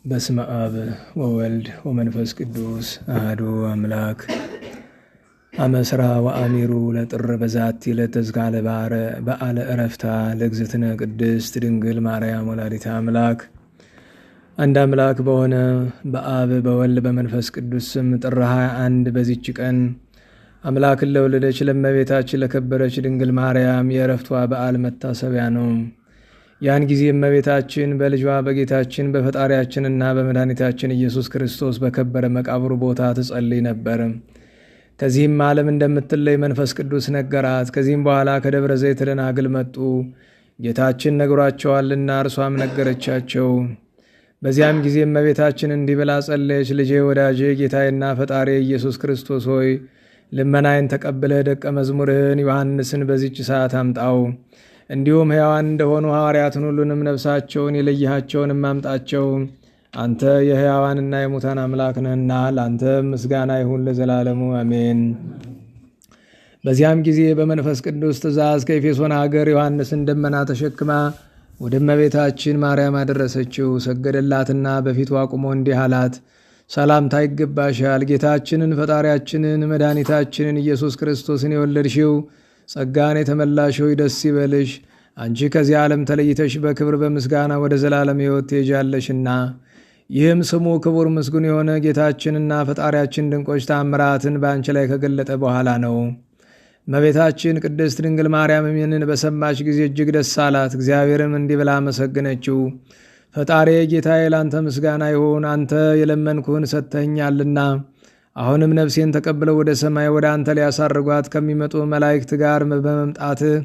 በስመ አብ ወወልድ ወመንፈስ ቅዱስ አሐዱ አምላክ። አመስራ ወአሚሩ ለጥር በዛቲ ለተዝካለ በዓለ ዕረፍታ ለእግዝእትነ ቅድስት ድንግል ማርያም ወላዲተ አምላክ። አንድ አምላክ በሆነ በአብ በወልድ በመንፈስ ቅዱስ ስም ጥር 21 በዚች ቀን አምላክን ለወለደች ለእመቤታችን ለከበረች ድንግል ማርያም የዕረፍቷ በዓል መታሰቢያ ነው። ያን ጊዜ እመቤታችን በልጇ በጌታችን በፈጣሪያችንና በመድኃኒታችን ኢየሱስ ክርስቶስ በከበረ መቃብሩ ቦታ ትጸልይ ነበር። ከዚህም ዓለም እንደምትለይ መንፈስ ቅዱስ ነገራት። ከዚህም በኋላ ከደብረ ዘይት ደናግል መጡ። ጌታችን ነግሯቸዋልና እርሷም ነገረቻቸው። በዚያም ጊዜ እመቤታችን እንዲህ ብላ ጸለየች። ልጄ ወዳጄ ጌታዬና ፈጣሪ ኢየሱስ ክርስቶስ ሆይ ልመናዬን ተቀብለህ ደቀ መዝሙርህን ዮሐንስን በዚች ሰዓት አምጣው። እንዲሁም ሕያዋን እንደሆኑ ሐዋርያትን ሁሉንም ነፍሳቸውን የለይሃቸውንም አምጣቸው። አንተ የሕያዋንና የሙታን አምላክ ነህና ለአንተ ምስጋና ይሁን ለዘላለሙ አሜን። በዚያም ጊዜ በመንፈስ ቅዱስ ትእዛዝ ከኤፌሶን ሀገር ዮሐንስን ደመና ተሸክማ ወደ እመቤታችን ማርያም አደረሰችው። ሰገደላትና በፊቱ አቁሞ እንዲህ አላት። ሰላምታ ይገባሻል። ጌታችንን ፈጣሪያችንን መድኃኒታችንን ኢየሱስ ክርስቶስን የወለድሽው ጸጋን የተመላሽ ሆይ ደስ ይበልሽ። አንቺ ከዚህ ዓለም ተለይተሽ በክብር በምስጋና ወደ ዘላለም ሕይወት ትሄጃለሽና። ይህም ስሙ ክቡር ምስጉን የሆነ ጌታችንና ፈጣሪያችን ድንቆች ታምራትን በአንቺ ላይ ከገለጠ በኋላ ነው። እመቤታችን ቅድስት ድንግል ማርያም ይህንን በሰማች ጊዜ እጅግ ደስ አላት። እግዚአብሔርም እንዲህ ብላ አመሰግነችው። ፈጣሪ ጌታዬ ላንተ ምስጋና ይሁን። አንተ የለመንኩህን ሰጥተኸኛልና አሁንም ነፍሴን ተቀብለው ወደ ሰማይ ወደ አንተ ሊያሳርጓት ከሚመጡ መላእክት ጋር በመምጣትህ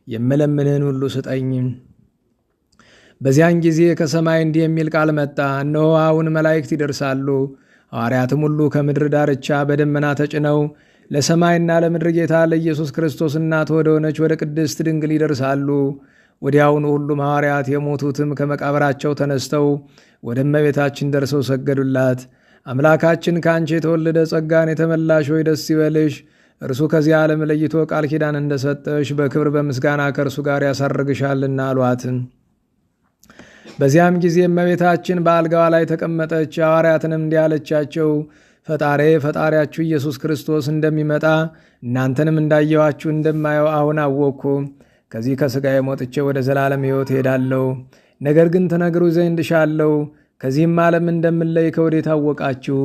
የምለምንህን ሁሉ ስጠኝ። በዚያን ጊዜ ከሰማይ እንዲህ የሚል ቃል መጣ። እነሆ አሁን መላእክት ይደርሳሉ፣ ሐዋርያትም ሁሉ ከምድር ዳርቻ በደመና ተጭነው ለሰማይና ለምድር ጌታ ለኢየሱስ ክርስቶስ እናት ወደ ሆነች ወደ ቅድስት ድንግል ይደርሳሉ። ወዲያውኑ ሁሉም ሐዋርያት የሞቱትም ከመቃብራቸው ተነስተው ወደ እመቤታችን ደርሰው ሰገዱላት። አምላካችን ከአንቺ የተወለደ ጸጋን የተመላሽ ሆይ ደስ ይበልሽ። እርሱ ከዚህ ዓለም ለይቶ ቃል ኪዳን እንደሰጠሽ በክብር በምስጋና ከእርሱ ጋር ያሳርግሻልና አሏት። በዚያም ጊዜ እመቤታችን በአልጋዋ ላይ ተቀመጠች። ሐዋርያትንም እንዲህ አለቻቸው። ፈጣሪያችሁ ኢየሱስ ክርስቶስ እንደሚመጣ እናንተንም እንዳየዋችሁ እንደማየው አሁን አወቅኩ። ከዚህ ከሥጋዬ ሞጥቼ ወደ ዘላለም ሕይወት እሄዳለሁ። ነገር ግን ትነግሩ ዘንድ እሻለሁ፣ ከዚህም ዓለም እንደምለይ ከወዴት አወቃችሁ?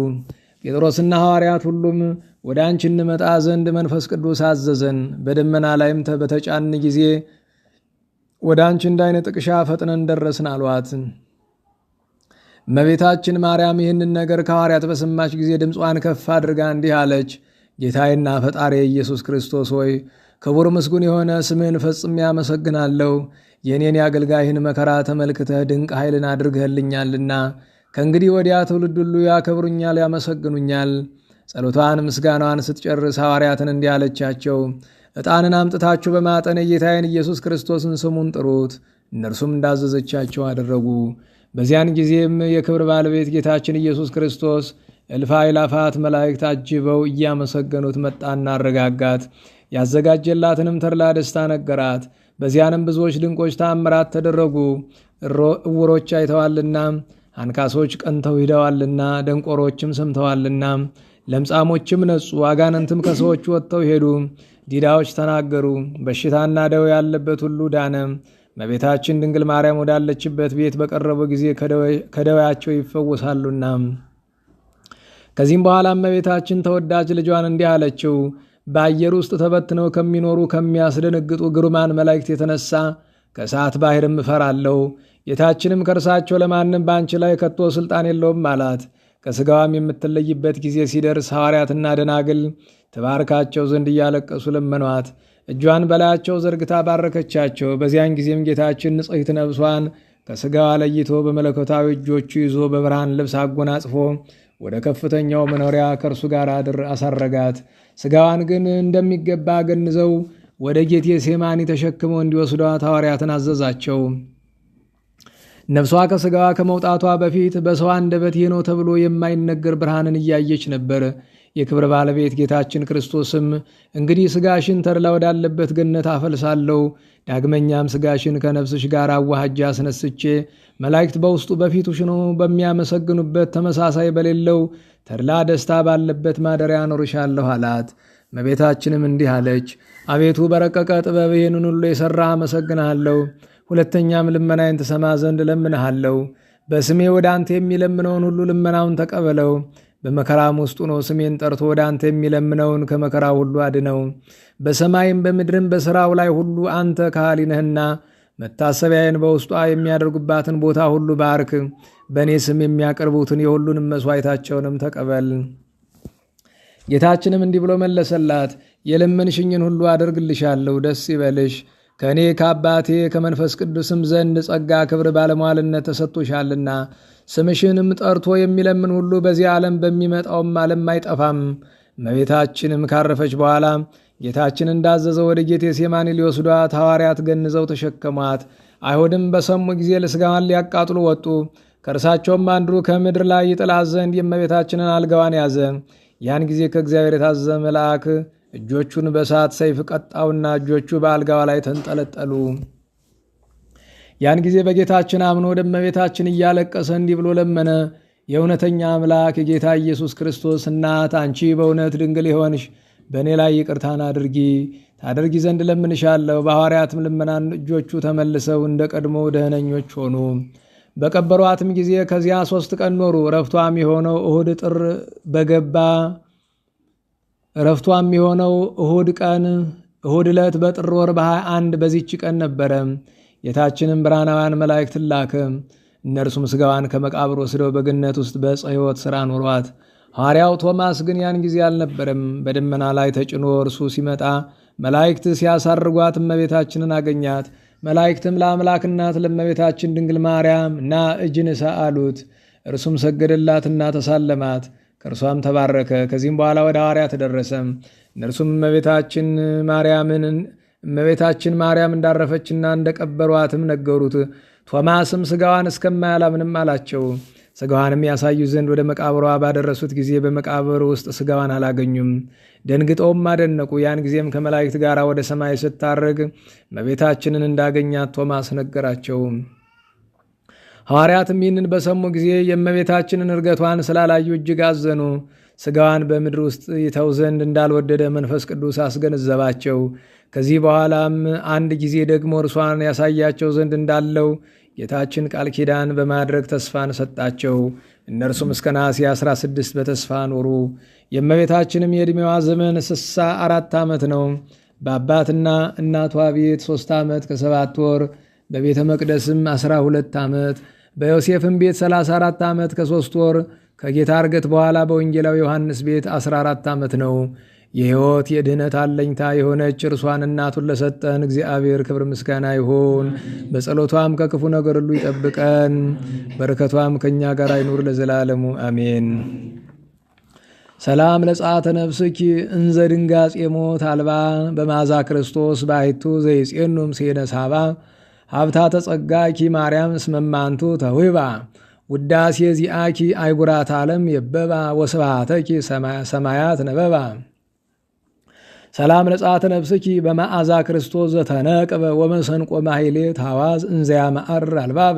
ጴጥሮስና ሐዋርያት ሁሉም ወደ አንቺ እንመጣ ዘንድ መንፈስ ቅዱስ አዘዘን። በደመና ላይም በተጫን ጊዜ ወደ አንቺ እንዳይነ ጥቅሻ ፈጥነን ደረስን አሏት። እመቤታችን ማርያም ይህንን ነገር ከሐዋርያት በሰማች ጊዜ ድምጿን ከፍ አድርጋ እንዲህ አለች። ጌታዬና ፈጣሪ ኢየሱስ ክርስቶስ ሆይ ክቡር ምስጉን የሆነ ስምህን ፈጽሜ አመሰግናለሁ። የእኔን የአገልጋይህን መከራ ተመልክተህ ድንቅ ኃይልን አድርገህልኛልና ከእንግዲህ ወዲያ ትውልድ ሁሉ ያከብሩኛል፣ ያመሰግኑኛል። ጸሎቷን ምስጋናዋን ስትጨርስ ሐዋርያትን እንዲህ አለቻቸው። ዕጣንን አምጥታችሁ በማጠን የጌታዬን ኢየሱስ ክርስቶስን ስሙን ጥሩት። እነርሱም እንዳዘዘቻቸው አደረጉ። በዚያን ጊዜም የክብር ባለቤት ጌታችን ኢየሱስ ክርስቶስ እልፍ አእላፋት መላእክት አጅበው እያመሰገኑት መጣና አረጋጋት። ያዘጋጀላትንም ተድላ ደስታ ነገራት። በዚያንም ብዙዎች ድንቆች ተአምራት ተደረጉ። እውሮች አይተዋልና፣ አንካሶች ቀንተው ሂደዋልና፣ ደንቆሮችም ሰምተዋልና፣ ለምጻሞችም ነጹ፣ አጋንንትም ከሰዎች ወጥተው ሄዱ፣ ዲዳዎች ተናገሩ፣ በሽታና ደዌ ያለበት ሁሉ ዳነ። እመቤታችን ድንግል ማርያም ወዳለችበት ቤት በቀረቡ ጊዜ ከደዌያቸው ይፈወሳሉና። ከዚህም በኋላ እመቤታችን ተወዳጅ ልጇን እንዲህ አለችው። በአየር ውስጥ ተበትነው ከሚኖሩ ከሚያስደነግጡ ግሩማን መላእክት የተነሳ ከእሳት ባሕርም እፈራለሁ። ጌታችንም ከእርሳቸው ለማንም በአንቺ ላይ ከቶ ሥልጣን የለውም አላት። ከሥጋዋም የምትለይበት ጊዜ ሲደርስ ሐዋርያትና ደናግል ትባርካቸው ዘንድ እያለቀሱ ለመኗት። እጇን በላያቸው ዘርግታ ባረከቻቸው። በዚያን ጊዜም ጌታችን ንጽሕት ነፍሷን ከሥጋዋ ለይቶ በመለኮታዊ እጆቹ ይዞ በብርሃን ልብስ አጎናጽፎ ወደ ከፍተኛው መኖሪያ ከእርሱ ጋር አሳረጋት። ሥጋዋን ግን እንደሚገባ ገንዘው ወደ ጌቴ ሴማኒ ተሸክመው እንዲወስዷት ሐዋርያትን አዘዛቸው። ነፍሷ ከሥጋዋ ከመውጣቷ በፊት በሰው አንደበት ይህ ነው ተብሎ የማይነገር ብርሃንን እያየች ነበር። የክብር ባለቤት ጌታችን ክርስቶስም እንግዲህ ሥጋሽን ተድላ ወዳለበት ገነት አፈልሳለሁ፣ ዳግመኛም ሥጋሽን ከነፍስሽ ጋር አዋሃጃ አስነስቼ መላእክት በውስጡ በፊቱ ሽነው በሚያመሰግኑበት ተመሳሳይ በሌለው ተድላ ደስታ ባለበት ማደሪያ አኖርሻለሁ አላት። እመቤታችንም እንዲህ አለች፣ አቤቱ በረቀቀ ጥበብ ይህንን ሁሉ የሠራ አመሰግንሃለሁ። ሁለተኛም ልመናዬን ትሰማ ዘንድ እለምንሃለሁ። በስሜ ወደ አንተ የሚለምነውን ሁሉ ልመናውን ተቀበለው። በመከራም ውስጥ ሆኖ ስሜን ጠርቶ ወደ አንተ የሚለምነውን ከመከራው ሁሉ አድነው። በሰማይም በምድርም በሥራው ላይ ሁሉ አንተ ከሃሊ ነህና መታሰቢያዬን በውስጧ የሚያደርጉባትን ቦታ ሁሉ ባርክ። በእኔ ስም የሚያቀርቡትን የሁሉንም መሥዋዕታቸውንም ተቀበል። ጌታችንም እንዲህ ብሎ መለሰላት፣ የለመንሽኝን ሁሉ አደርግልሻለሁ፣ ደስ ይበልሽ። ከእኔ ከአባቴ ከመንፈስ ቅዱስም ዘንድ ጸጋ፣ ክብር፣ ባለሟልነት ተሰጥቶሻልና ስምሽንም ጠርቶ የሚለምን ሁሉ በዚህ ዓለም በሚመጣውም ዓለም አይጠፋም። እመቤታችንም ካረፈች በኋላ ጌታችን እንዳዘዘው ወደ ጌቴሴማኒ ሊወስዷት ሐዋርያት ገንዘው ተሸከሟት። አይሁድም በሰሙ ጊዜ ለሥጋዋን ሊያቃጥሉ ወጡ። ከእርሳቸውም አንዱ ከምድር ላይ ይጥላት ዘንድ የእመቤታችንን አልጋዋን ያዘ። ያን ጊዜ ከእግዚአብሔር የታዘዘ መልአክ እጆቹን በእሳት ሰይፍ ቀጣውና እጆቹ በአልጋዋ ላይ ተንጠለጠሉ። ያን ጊዜ በጌታችን አምኖ ወደ እመቤታችን እያለቀሰ እንዲህ ብሎ ለመነ። የእውነተኛ አምላክ የጌታ ኢየሱስ ክርስቶስ እናት አንቺ በእውነት ድንግል የሆንሽ በእኔ ላይ ይቅርታን ታደርጊ ዘንድ ለምንሻለሁ። በሐዋርያትም ልመናን እጆቹ ተመልሰው እንደ ቀድሞ ደህነኞች ሆኑ። በቀበሯትም ጊዜ ከዚያ 3 ቀን ኖሩ። ረፍቷም የሆነው እሁድ ጥር በገባ ረፍቷም የሆነው እሁድ ዕለት በጥር ወር በ21 በዚች ቀን ነበረ። ጌታችንም ብርሃናውያን መላእክት ላከ። እነርሱም ሥጋዋን ከመቃብር ወስደው በገነት ውስጥ በዕፀ ሕይወት ሥራ ኖሯት። ሐዋርያው ቶማስ ግን ያን ጊዜ አልነበረም። በደመና ላይ ተጭኖ እርሱ ሲመጣ መላእክት ሲያሳርጓት እመቤታችንን አገኛት። መላእክትም ለአምላክ እናት ለእመቤታችን ድንግል ማርያም ና እጅ ንሳ አሉት። እርሱም ሰገደላትና ተሳለማት። ከእርሷም ተባረከ። ከዚህም በኋላ ወደ ሐዋርያት ተደረሰ። እነርሱም እመቤታችን ማርያም እንዳረፈችና እንደቀበሯትም ነገሩት። ቶማስም ሥጋዋን እስከማያላምንም አላቸው። ሥጋዋንም ያሳዩ ዘንድ ወደ መቃብሯ ባደረሱት ጊዜ በመቃብር ውስጥ ሥጋዋን አላገኙም። ደንግጠውም አደነቁ። ያን ጊዜም ከመላእክት ጋር ወደ ሰማይ ስታርግ እመቤታችንን እንዳገኛት ቶማስ ነገራቸው። ሐዋርያትም ይህንን በሰሙ ጊዜ የእመቤታችንን እርገቷን ስላላዩ እጅግ አዘኑ። ሥጋዋን በምድር ውስጥ ይተው ዘንድ እንዳልወደደ መንፈስ ቅዱስ አስገነዘባቸው። ከዚህ በኋላም አንድ ጊዜ ደግሞ እርሷን ያሳያቸው ዘንድ እንዳለው ጌታችን ቃል ኪዳን በማድረግ ተስፋን ሰጣቸው። እነርሱም እስከ ነሐሴ 16 በተስፋ ኖሩ። የእመቤታችንም የዕድሜዋ ዘመን 64 ዓመት ነው። በአባትና እናቷ ቤት 3 ዓመት ከ7 ወር፣ በቤተ መቅደስም 12 ዓመት፣ በዮሴፍም ቤት 34 ዓመት ከ3 ወር፣ ከጌታ ዕርገት በኋላ በወንጌላዊ ዮሐንስ ቤት 14 ዓመት ነው። የሕይወት የድኅነት አለኝታ የሆነች እርሷን እናቱን ለሰጠን እግዚአብሔር ክብር ምስጋና ይሁን። በጸሎቷም ከክፉ ነገር ሁሉ ይጠብቀን፣ በረከቷም ከእኛ ጋር አይኑር ለዘላለሙ አሜን። ሰላም ለጸአተ ነፍስኪ እንዘ ድንጋጼ ሞት አልባ በማዛ ክርስቶስ ባሕቱ ዘይጼኑም ሴነ ሳባ ሀብታተ ጸጋኪ ማርያም እስመማንቱ ተውባ ውዳሴ ዚአኪ አይጉራት ዓለም የበባ ወስብሐተኪ ሰማያት ነበባ። ሰላም ለጸአተ ነፍስኪ በመዓዛ ክርስቶስ ዘተነቅበ ወመሰንቆ ማሕሌት ሐዋዝ እንዘያ ማዕር አልባበ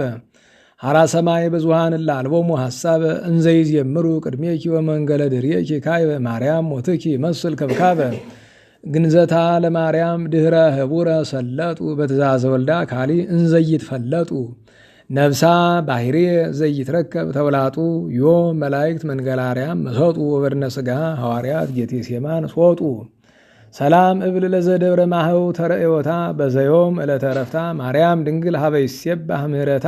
ሐራ ሰማይ ብዙሃን ላልቦሙ ሐሳበ እንዘይዜምሩ ቅድሜኪ ወመንገለ ድሬኪ ካይበ ማርያም ሞትኪ መስል ከብካበ ግንዘታ ለማርያም ድኅረ ህቡረ ሰለጡ በትእዛዘ ወልዳ ካሊ እንዘይትፈለጡ ነብሳ ባሕሬ ዘይትረከብ ተውላጡ ዮም መላእክት መንገለ አርያም መሰጡ ወበድነ ሥጋ ሐዋርያት ጌቴሴማን ሶጡ ሰላም እብል ለዘደብረ ማህው ተረእዮታ በዘዮም ዕለተ ዕረፍታ ማርያም ድንግል ሀበ ይሴባህ ምህረታ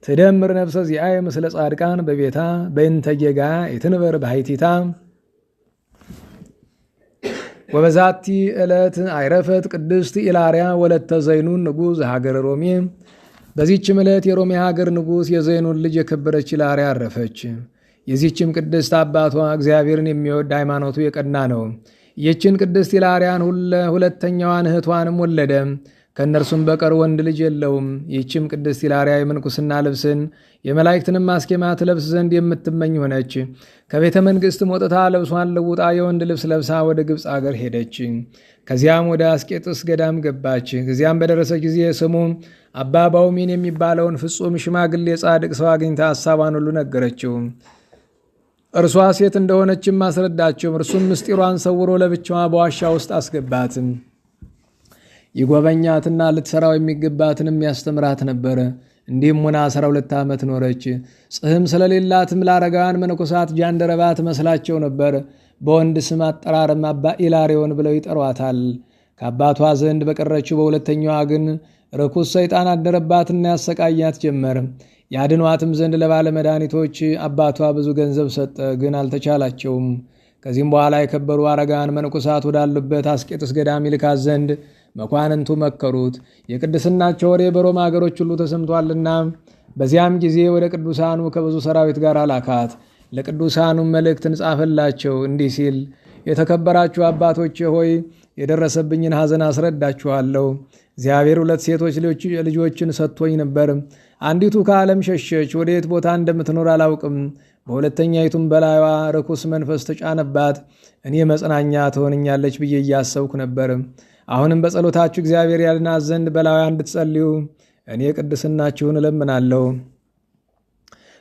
ትደምር ነፍሰ ዚአየ ምስለ ጻድቃን በቤታ በእንተ ጌጋ የትንበር ባሕቲታ ወበዛቲ ዕለት አይረፈት ቅድስት ኢላርያ ወለተ ዘይኑን ንጉሥ ሀገረ ሮሜ። በዚህችም ዕለት የሮሜ ሀገር ንጉሥ የዘይኑን ልጅ የከበረች ኢላርያ አረፈች። የዚህችም ቅድስት አባቷ እግዚአብሔርን የሚወድ ሃይማኖቱ የቀና ነው። ይህችን ቅድስት ኢላርያን ሁለተኛዋን እህቷንም ወለደ። ከእነርሱም በቀር ወንድ ልጅ የለውም። ይህችም ቅድስት ኢላርያ የምንኩስና ልብስን የመላእክትንም ማስኬማ ትለብስ ዘንድ የምትመኝ ሆነች። ከቤተ መንግሥትም ወጥታ ልብሷን ለውጣ የወንድ ልብስ ለብሳ ወደ ግብፅ አገር ሄደች። ከዚያም ወደ አስቄጥስ ገዳም ገባች። ከዚያም በደረሰች ጊዜ ስሙ አባ ባውሚን የሚባለውን ፍጹም ሽማግሌ ጻድቅ ሰው አግኝታ ሐሳቧን ሁሉ ነገረችው። እርሷ ሴት እንደሆነችም አስረዳቸው። እርሱም ምስጢሯን ሰውሮ ለብቻዋ በዋሻ ውስጥ አስገባት። ይጎበኛትና ልትሰራው የሚገባትንም ያስተምራት ነበረ። እንዲህም ሆና 12 ዓመት ኖረች። ጽሕም ስለሌላትም ለአረጋውያን መነኮሳት ጃንደረባ ትመስላቸው ነበር። በወንድ ስም አጠራርም አባ ኢላሪዮን ብለው ይጠሯታል። ከአባቷ ዘንድ በቀረችው በሁለተኛዋ ግን ርኩስ ሰይጣን አደረባትና ያሰቃያት ጀመር። ያድኗትም ዘንድ ለባለ መድኃኒቶች አባቷ ብዙ ገንዘብ ሰጠ፣ ግን አልተቻላቸውም። ከዚህም በኋላ የከበሩ አረጋውያን መነኮሳት ወዳሉበት አስቄጥስ ገዳም ይልካት ዘንድ መኳንንቱ መከሩት። የቅድስናቸው ወሬ በሮማ አገሮች ሁሉ ተሰምቷልና። በዚያም ጊዜ ወደ ቅዱሳኑ ከብዙ ሰራዊት ጋር አላካት። ለቅዱሳኑ መልእክትን ጻፈላቸው እንዲህ ሲል፣ የተከበራችሁ አባቶቼ ሆይ የደረሰብኝን ሐዘን አስረዳችኋለሁ። እግዚአብሔር 2 ሴቶች ልጆችን ሰጥቶኝ ነበር። አንዲቱ ከዓለም ሸሸች፣ ወደ የት ቦታ እንደምትኖር አላውቅም። በሁለተኛይቱም በላይዋ ርኩስ መንፈስ ተጫነባት። እኔ መጽናኛ ትሆንኛለች ብዬ እያሰብኩ ነበር። አሁንም በጸሎታችሁ እግዚአብሔር ያድናት ዘንድ በላይዋ እንድትጸልዩ እኔ ቅድስናችሁን እለምናለሁ።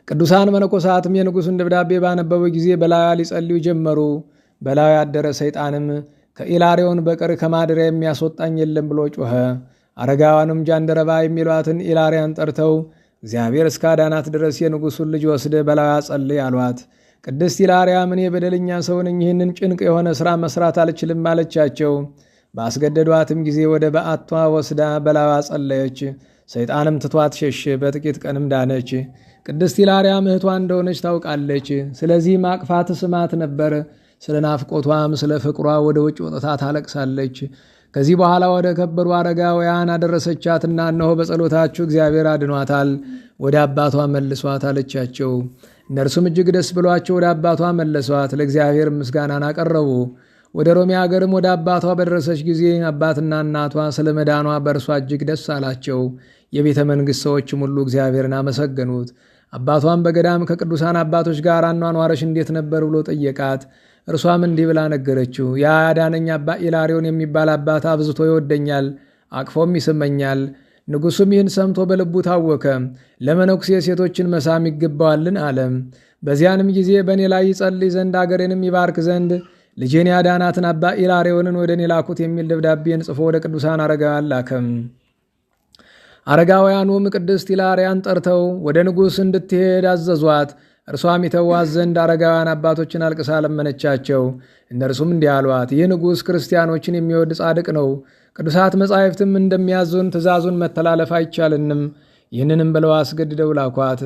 ቅዱሳን መነኮሳትም የንጉሡን ደብዳቤ ባነበቡ ጊዜ በላይዋ ሊጸልዩ ጀመሩ። በላይዋ ያደረ ሰይጣንም ከኢላሪዮን በቀር ከማደሪያ የሚያስወጣኝ የለም ብሎ ጮኸ። አረጋውያንም ጃንደረባ የሚሏትን ኢላርያን ጠርተው እግዚአብሔር እስከ አዳናት ድረስ የንጉሡን ልጅ ወስደ በላይዋ ጸልይ አሏት። ቅድስት ኢላርያ እኔ በደለኛ ሰው ነኝ፣ ይህንን ጭንቅ የሆነ ሥራ መስራት አልችልም አለቻቸው። ባስገደዷትም ጊዜ ወደ በዓቷ ወስዳ በላይዋ ጸለየች። ሰይጣንም ትቷት ሸሸ። በጥቂት ቀንም ዳነች። ቅድስት ኢላርያም እህቷ እንደሆነች ታውቃለች። ስለዚህ ማቅፋት ስማት ነበር። ስለ ናፍቆቷም ስለ ፍቅሯ ወደ ውጭ ወጥታ ታለቅሳለች። ከዚህ በኋላ ወደ ከበሩ አረጋውያን አደረሰቻትና እነሆ በጸሎታችሁ እግዚአብሔር አድኗታል፣ ወደ አባቷ መልሷት አለቻቸው። እነርሱም እጅግ ደስ ብሏቸው ወደ አባቷ መለሷት። ለእግዚአብሔር ምስጋናን አቀረቡ። ወደ ሮሜ አገርም ወደ አባቷ በደረሰች ጊዜ አባትና እናቷ ስለ መዳኗ በእርሷ እጅግ ደስ አላቸው። የቤተ መንግሥት ሰዎችም ሁሉ እግዚአብሔርን አመሰገኑት። አባቷም በገዳም ከቅዱሳን አባቶች ጋር አኗኗረሽ እንዴት ነበር ብሎ ጠየቃት። እርሷም እንዲህ ብላ ነገረችው። ያ ያዳነኝ አባ ኢላሪዮን የሚባል አባት አብዝቶ ይወደኛል፣ አቅፎም ይስመኛል። ንጉሡም ይህን ሰምቶ በልቡ ታወከ። ለመነኩሴ ሴቶችን መሳም ይገባዋልን አለ። በዚያንም ጊዜ በእኔ ላይ ይጸልይ ዘንድ አገሬንም ይባርክ ዘንድ ልጄን ያዳናትን አባ ኢላሪዮንን ወደ እኔ ላኩት የሚል ደብዳቤን ጽፎ ወደ ቅዱሳን አረጋውያን ላከም። አረጋውያኑም ቅድስት ኢላርያን ጠርተው ወደ ንጉሥ እንድትሄድ አዘዟት። እርሷም ይተዋት ዘንድ አረጋውያን አባቶችን አልቅሳ ለመነቻቸው። እነርሱም እንዲህ አሏት፣ ይህ ንጉሥ ክርስቲያኖችን የሚወድ ጻድቅ ነው። ቅዱሳት መጻሕፍትም እንደሚያዙን ትእዛዙን መተላለፍ አይቻልንም። ይህንንም ብለው አስገድደው ላኳት።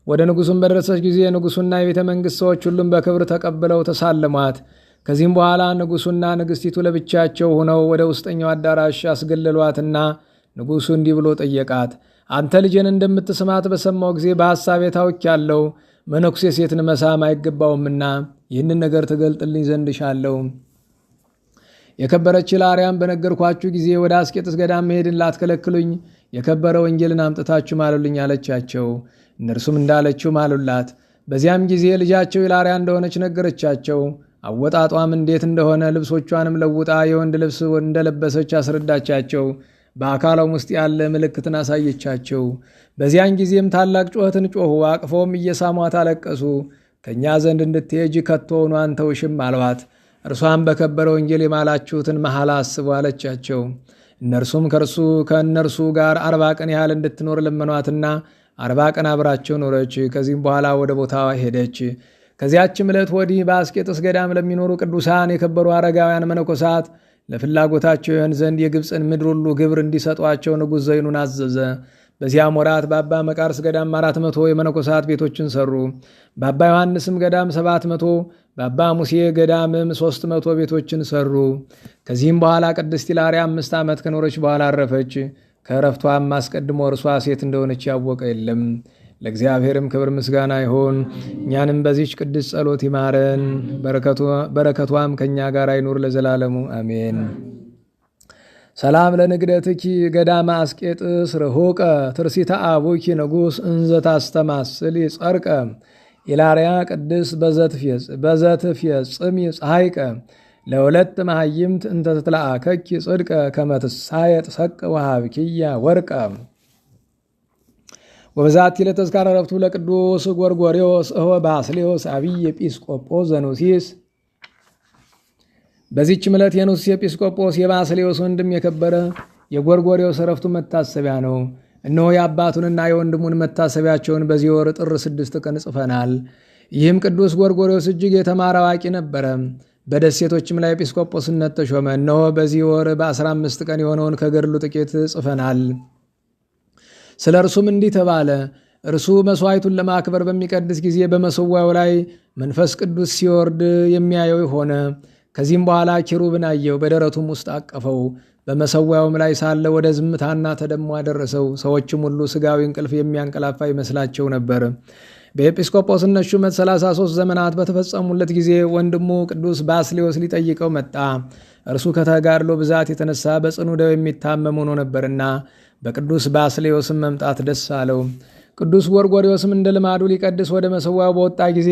ወደ ንጉሡም በደረሰች ጊዜ ንጉሡና የቤተ መንግሥት ሰዎች ሁሉም በክብር ተቀብለው ተሳለሟት። ከዚህም በኋላ ንጉሡና ንግሥቲቱ ለብቻቸው ሆነው ወደ ውስጠኛው አዳራሽ አስገለሏትና ንጉሡ እንዲህ ብሎ ጠየቃት። አንተ ልጄን እንደምትስማት በሰማው ጊዜ በሐሳቤ ታውቂያለሁ። መነኩሴ ሴትን መሳም አይገባውምና ይህንን ነገር ትገልጥልኝ ዘንድ እሻለሁ። የከበረች ኢላርያም በነገርኳችሁ ጊዜ ወደ አስቄጥስ ገዳም መሄድን ላትከለክሉኝ የከበረ ወንጌልን አምጥታችሁ ማሉልኝ አለቻቸው። እነርሱም እንዳለችው ማሉላት። በዚያም ጊዜ ልጃቸው ኢላርያ እንደሆነች ነገረቻቸው። አወጣጧም እንዴት እንደሆነ ልብሶቿንም ለውጣ የወንድ ልብስ እንደለበሰች አስረዳቻቸው። በአካሏም ውስጥ ያለ ምልክትን አሳየቻቸው። በዚያን ጊዜም ታላቅ ጩኸትን ጮኹ። አቅፎም እየሳሟት አለቀሱ። ከእኛ ዘንድ እንድትሄጅ ከቶውኑ አንተውሽም አልዋት። እርሷም በከበረ ወንጌል የማላችሁትን መሐላ አስቡ አለቻቸው። እነርሱም ከእነርሱ ጋር 40 ቀን ያህል እንድትኖር ለመኗትና 40 ቀን አብራቸው ኖረች። ከዚህም በኋላ ወደ ቦታዋ ሄደች። ከዚያችም ዕለት ወዲህ በአስቄጥስ ገዳም ለሚኖሩ ቅዱሳን የከበሩ አረጋውያን መነኮሳት ለፍላጎታቸው ይሆን ዘንድ የግብፅን ምድር ሁሉ ግብር እንዲሰጧቸው ንጉሥ ዘይኑን አዘዘ። በዚያም ወራት በአባ መቃርስ ገዳም 400 የመነኮሳት ቤቶችን ሰሩ። በአባ ዮሐንስም ገዳም 700፣ በአባ ሙሴ ገዳምም 300 ቤቶችን ሰሩ። ከዚህም በኋላ ቅድስት ኢላርያ 5 ዓመት ከኖረች በኋላ አረፈች። ከእረፍቷም አስቀድሞ እርሷ ሴት እንደሆነች ያወቀ የለም። ለእግዚአብሔርም ክብር ምስጋና ይሆን። እኛንም በዚች ቅድስት ጸሎት ይማረን፣ በረከቷም ከእኛ ጋር አይኑር ለዘላለሙ አሜን። ሰላም ለንግደትኪ ገዳማ አስቄጥስ ርሁቀ ትርሲተ አቡኪ ንጉሥ እንዘ ታስተማስል ጸርቀ ኢላርያ ቅድስ በዘትፍየጽሚ ፀሐይቀ ለሁለት መሃይምት እንተ ትትለአከኪ ጽድቀ ከመትሳየጥ ሰቅ ወሃብኪያ ወርቀ። ወበዛቲ ለተዝካረ ዕረፍቱ ለቅዱስ ጎርጎርዮስ እሆ ባስልዮስ አብይ ኤጲስቆጶስ ዘኑሲስ። በዚህች ዕለት የኑሲስ ኤጲስቆጶስ የባስልዮስ ወንድም የከበረ የጎርጎርዮስ ዕረፍቱ መታሰቢያ ነው። እነሆ የአባቱንና የወንድሙን መታሰቢያቸውን በዚህ ወር ጥር 6 ቀን ጽፈናል። ይህም ቅዱስ ጎርጎርዮስ እጅግ የተማረ አዋቂ ነበረ። በደሴቶችም ላይ ኤጲስቆጶስነት ተሾመ። እነሆ በዚህ ወር በ15 ቀን የሆነውን ከገድሉ ጥቂት ጽፈናል። ስለ እርሱም እንዲህ ተባለ። እርሱ መሥዋዕቱን ለማክበር በሚቀድስ ጊዜ በመሠዊያው ላይ መንፈስ ቅዱስ ሲወርድ የሚያየው ሆነ። ከዚህም በኋላ ኪሩብን አየው፣ በደረቱም ውስጥ አቀፈው። በመሠዊያውም ላይ ሳለ ወደ ዝምታና ተደሞ አደረሰው። ሰዎችም ሁሉ ሥጋዊ እንቅልፍ የሚያንቀላፋ ይመስላቸው ነበር። በኤጲስቆጶስነት ሹመት 33 ዘመናት በተፈጸሙለት ጊዜ ወንድሙ ቅዱስ ባስልዮስ ሊጠይቀው መጣ። እርሱ ከተጋድሎ ብዛት የተነሳ በጽኑ ደዌ የሚታመም ሆኖ ነበርና በቅዱስ ባስልዮስም መምጣት ደስ አለው። ቅዱስ ጎርጎርዮስም እንደ ልማዱ ሊቀድስ ወደ መሠዊያው በወጣ ጊዜ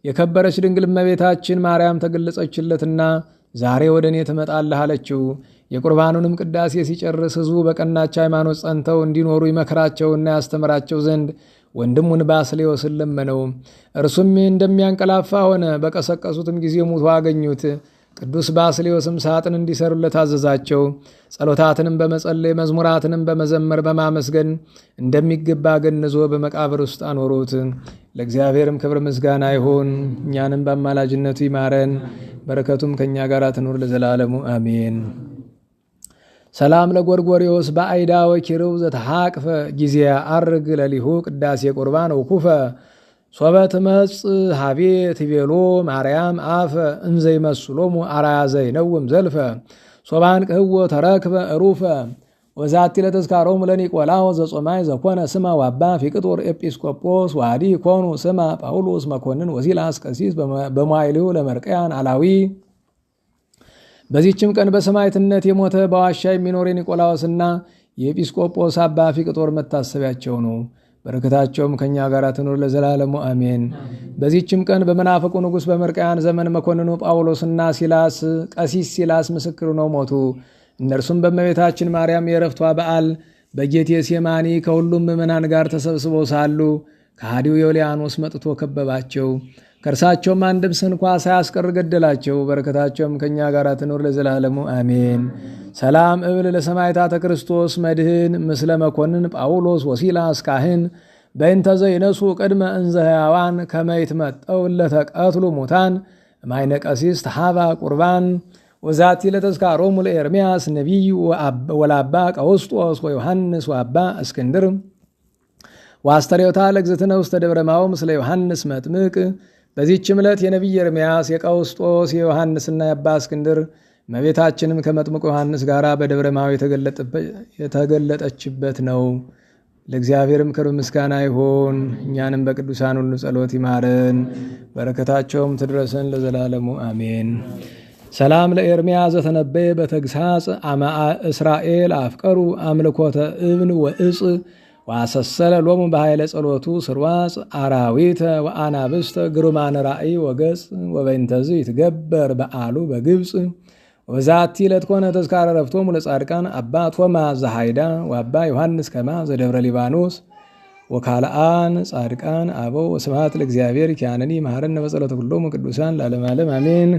የከበረች ድንግል እመቤታችን ማርያም ተገለጸችለትና ዛሬ ወደ እኔ ትመጣለህ አለችው። የቁርባኑንም ቅዳሴ ሲጨርስ ሕዝቡ በቀናች ሃይማኖት ጸንተው እንዲኖሩ ይመክራቸውና ያስተምራቸው ዘንድ ወንድሙን ባስልዮስን ለመነው። እርሱም እንደሚያንቀላፋ ሆነ። በቀሰቀሱትም ጊዜ ሙቶ አገኙት። ቅዱስ ባስልዮስም ሳጥን እንዲሰሩለት አዘዛቸው። ጸሎታትንም በመጸለይ መዝሙራትንም በመዘመር በማመስገን እንደሚገባ ገንዞ በመቃብር ውስጥ አኖሩት። ለእግዚአብሔርም ክብር ምስጋና ይሁን። እኛንም በአማላጅነቱ ይማረን፣ በረከቱም ከእኛ ጋር ትኑር ለዘላለሙ አሜን። ሰላም ለጎርጎርዮስ በአይዳ ወኪርው ዘተሃቅፈ ጊዜ አርግ ለሊሁ ቅዳሴ ቁርባን ወኩፈ ሶበት መጽ ሃቤ ትቤሎ ማርያም አፈ እንዘይመስሎሙ አራያ ዘይነውም ዘልፈ ሶባን ቅህዎ ተረክበ ሩፈ ወዛቲ ለተዝካሮሙ ለኒቆላው ዘጾማይ ዘኮነ ስማ ዋባ ፊቅጦር ኤጲስቆጶስ ዋዲ ኮኑ ስማ ጳውሎስ መኮንን ወሲላስ ቀሲስ በመዋዕሊሁ ለመርቀያን አላዊ። በዚህችም ቀን በሰማዕትነት የሞተ በዋሻ የሚኖር የኒቆላዎስና የኤጲስቆጶስ አባ ፊቅጦር መታሰቢያቸው ነው። በረከታቸውም ከእኛ ጋር ትኑር ለዘላለሙ አሜን። በዚህችም ቀን በመናፍቁ ንጉሥ በመርቀያን ዘመን መኮንኑ ጳውሎስና ሲላስ ቀሲስ ሲላስ ምስክር ነው ሞቱ። እነርሱም በእመቤታችን ማርያም የዕረፍቷ በዓል በጌቴ ሴማኒ ከሁሉም ምዕመናን ጋር ተሰብስበው ሳሉ ከሃዲው ዮልያኖስ መጥቶ ከበባቸው። ከእርሳቸውም አንድም ስንኳ ሳያስቀር ገደላቸው። በረከታቸውም ከእኛ ጋር ትኑር ለዘላለሙ አሜን። ሰላም እብል ለሰማዕታተ ክርስቶስ መድህን ምስለ መኮንን ጳውሎስ ወሲላስ ካህን በእንተ ዘይነሱ ቅድመ እንዘ ሕያዋን ከመ ይትመጠው ለተቀትሉ ሙታን እማይነ ቀሲስ ተሃባ ቁርባን ወዛቲ ለተዝካሮሙ ለኤርምያስ ነቢይ ወላባ ቀውስጦስ ወዮሐንስ ወአባ እስክንድር ወአስተርእዮታ ለእግዝእትነ ውስተ ደብረ ማው ምስለ ዮሐንስ መጥምቅ። በዚህችም ዕለት የነቢይ ኤርምያስ የቀውስጦስ የዮሐንስና የአባ እስክንድር እመቤታችንም ከመጥምቁ ዮሐንስ ጋር በደብረ ማው የተገለጠችበት ነው። ለእግዚአብሔርም ክብር ምስጋና ይሁን። እኛንም በቅዱሳን ሁሉ ጸሎት ይማረን፣ በረከታቸውም ትድረሰን ለዘላለሙ አሜን። ሰላም ለኤርምያስ ዘተነበየ በተግሳጽ አማአ እስራኤል አፍቀሩ አምልኮተ እብን ወእጽ ዋሰሰለ ሎሙ በኃይለ ጸሎቱ ስርዋጽ አራዊተ ወአናብስተ ግሩማነ ራእይ ወገጽ ወበይንተዝ ይትገበር በዓሉ በግብፅ። ወዛቲ ዕለት ኮነ ተዝካረ ዕረፍቶሙ ለጻድቃን አባ ቶማስ ዘሃይዳ ወአባ ዮሐንስ ከማ ዘደብረ ሊባኖስ ወካልአን ጻድቃን አበው። ወስብሐት ለእግዚአብሔር ኪያነኒ መሐረነ በጸሎተ ኩሎሙ ቅዱሳን ለዓለመ ዓለም አሜን።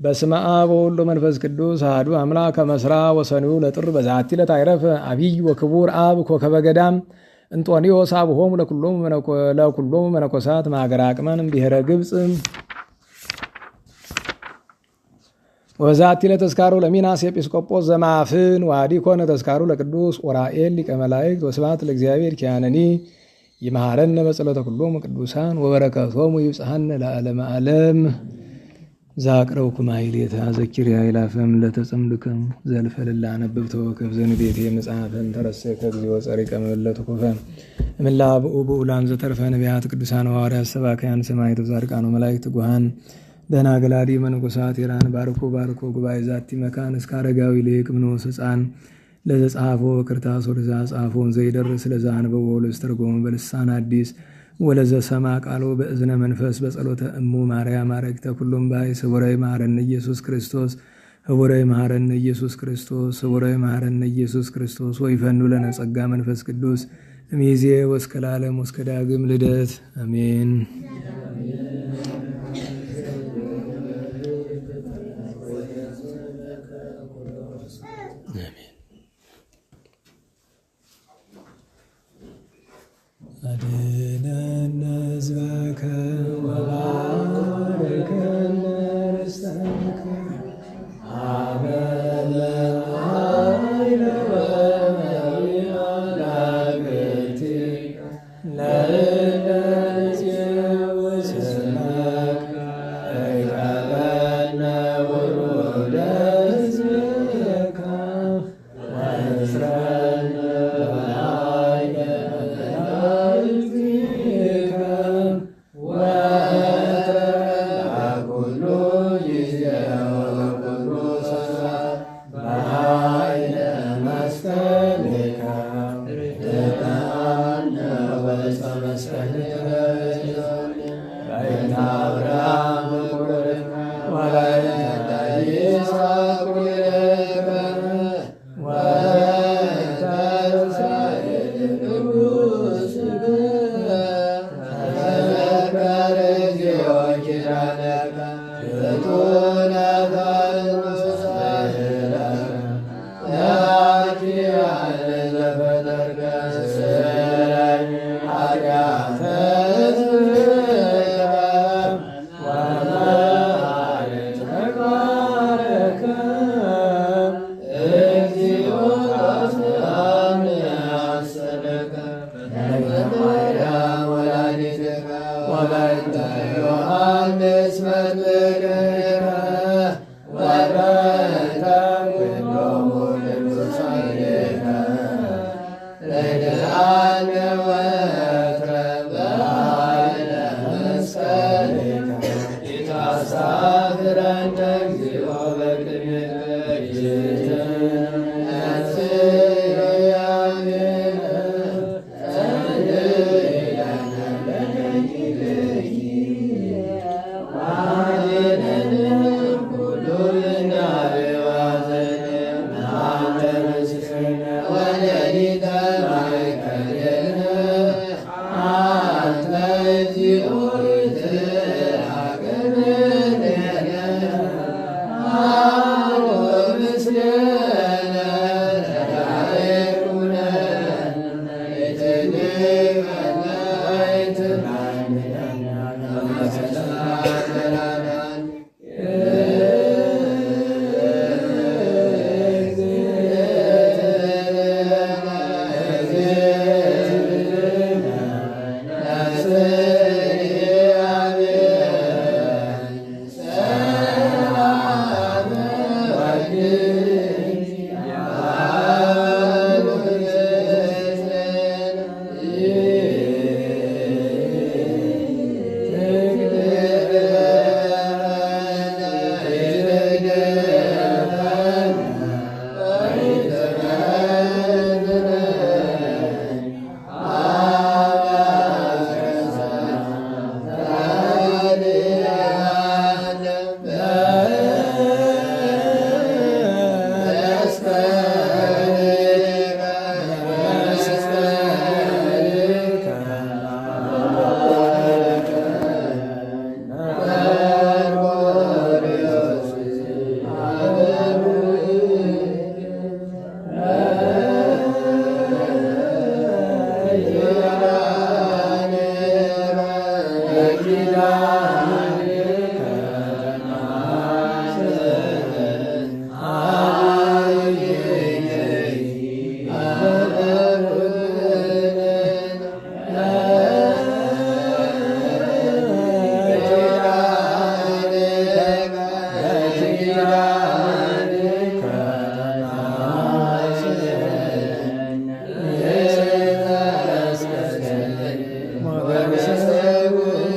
በስመ አብ ወወልድ ወመንፈስ ቅዱስ አሐዱ አምላክ አመስራ ወሰኒው ለጥር በዛቲ ዕለት አይረፈ አብይ ወክቡር አብ ኮከበ ገዳም እንጦንዮስ አብሆሙ ለኩሎሙ መነኮሳት ማገረ አቅመን ብሔረ ግብፅ። ወዛቲ ለተዝካሩ ለሚናስ ኤጲስቆጶስ ዘማፍን ዋዲ ኮነ ተዝካሩ ለቅዱስ ኡራኤል ሊቀ መላእክት። ወስብሐት ለእግዚአብሔር ኪያነኒ ይመሐረነ በጸሎተ ኩሎሙ ቅዱሳን ወበረከቶሙ ይብጽሐነ ለዓለመ ዓለም። ዛቅረብኩማ ኃይሌታ ዘኪርያ ይላፈም ለተጸምድከም ዘልፈልላ ነብብቶ ከፍ ዘንዴቴ መጽሐፈን ተረሰከ እግዚኦ ጸሪቀ መለቱ ኮፈ እምላ ብኡላን ዘተርፈ ነቢያት ቅዱሳን ሐዋርያት ሰባክያን ሰማዕታት ጻድቃን መላእክት ጉሃን ደናግላዲ መነኮሳት ኢራን ባርኮ ባርኮ ጉባኤ ዛቲ መካን እስከ አረጋዊ ልቅ ምኖስ ሕፃን ለዘጻፎ ክርታስ ወደዛ ጻፎን ዘይደርስ ለዛ አንበቦ ለስተርጎሙ በልሳን አዲስ ወለዘ ሰማ ቃሎ በእዝነ መንፈስ በጸሎተ እሙ ማርያም አረግተ ኩሎም ባይ ስቡረይ መሐረነ ኢየሱስ ክርስቶስ ህቡረይ መሐረነ ኢየሱስ ክርስቶስ ህቡረይ መሐረነ ኢየሱስ ክርስቶስ ወይፈኑ ለነ ጸጋ መንፈስ ቅዱስ እምይእዜ ወእስከ ለዓለም ወእስከ ዳግም ልደት አሜን። አድኅነነ ሕዝበከ ወባርከነ ርስተከ ሀበ ለኃይለ ወመሪዓ ላግእቲከ ለእለ ይፄውኡ ስመከ ኢቀበልነ ውሉደ ሕዝብከ ወእስረነ በኃይለ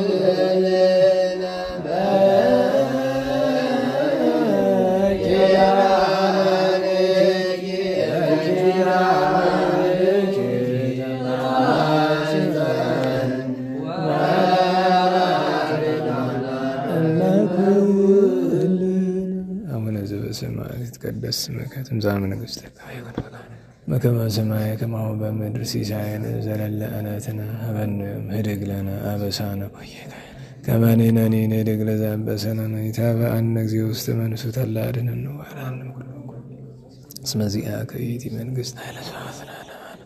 Amen. ይትቀደስ ስምከ ትምጻእ መንግሥትከ በከመ በሰማይ ከማሁ በምድር ሲሳየነ ዘለለ ዕለትነ ሀበነ ዮም ህድግ ለነ አበሳነ ከመ ንሕነኒ ንህድግ ለዘአበሰነ ኢታብአነ እግዚኦ ውስተ መንሱት አላ አድኅነነ ወባልሐነ እስመ ዚአከ ይእቲ መንግሥት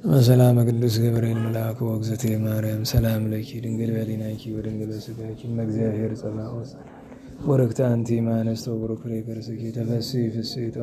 በሰላም ቅዱስ ገብርኤል መልአኩ ወእግዝእትየ ማርያም ሰላም ለኪ ድንግል በሊናኪ ወድንግል በሥጋኪ እመ እግዚአብሔር ጸባኦት ወርክት አንቲ እምአንስት ወቡሩክ ፍሬ ከርሥኪ ተፈሥሒ ፍሥሕት